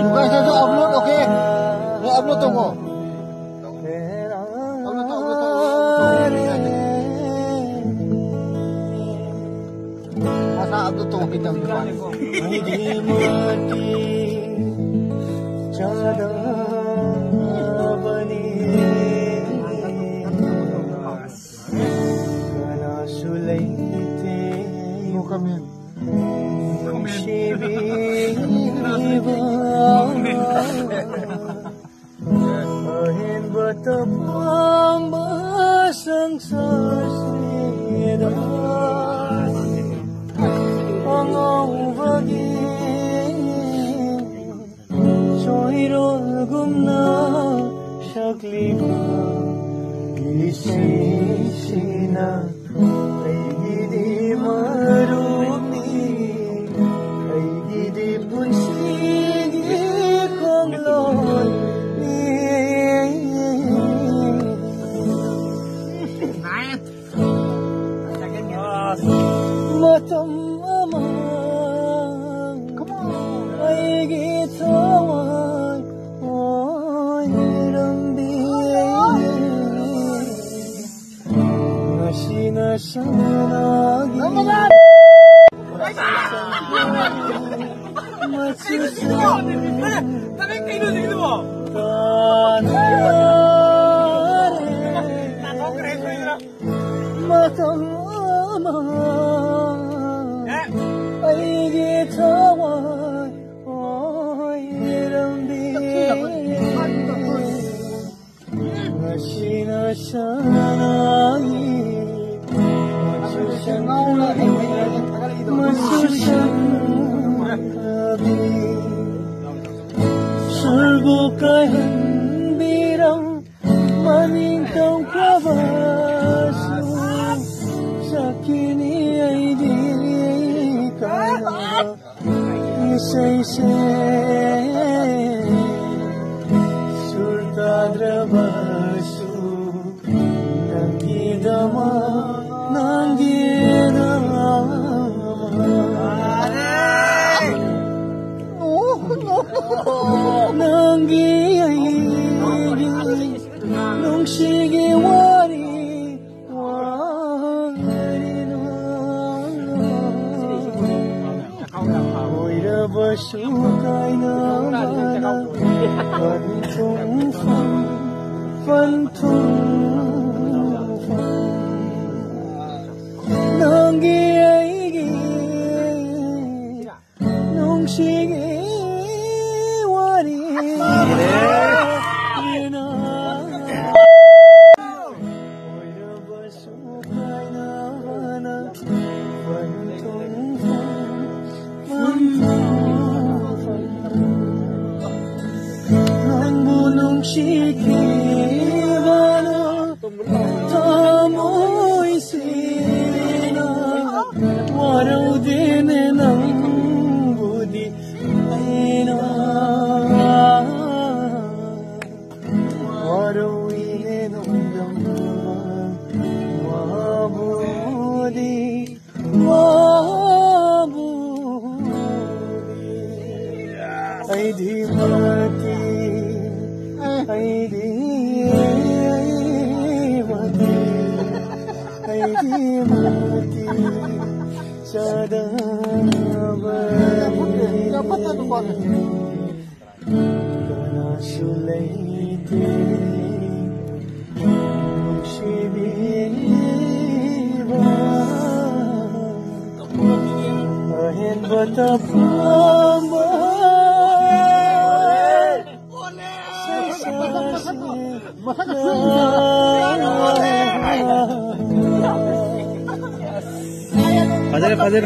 Bukan saya upload, okey. Saya upload tunggu. Masa upload tunggu kita depan. Komen. Ahin betapang basang sasida Angau bagi Soirol gumna Shaklima Isisina Aigidi marumi Aigidi punsigi konglon Matam amang ay gitawan ay rambi Masina sanagi Matam amang ay gitawan ay rambi Masina sanagi Masusang gabi Surbukayan birang maningkang kabaso Sa kini ay di kaya Isa-isay Surtadrabaso Nangidama Nung sige wari Oy rabasukay na mana Pantong Nanggiyaigi Nung sige wari Oy rabasukay na mana Pantong Nang bunong sikibana Tamoy sina Waraw din ng budi ay na Waraw inenong damdaman Wabudi Ay di mati Ay di mati Ay di mati Sa dabari Kana sulaiti Magsibiba Ahin batapang Fazer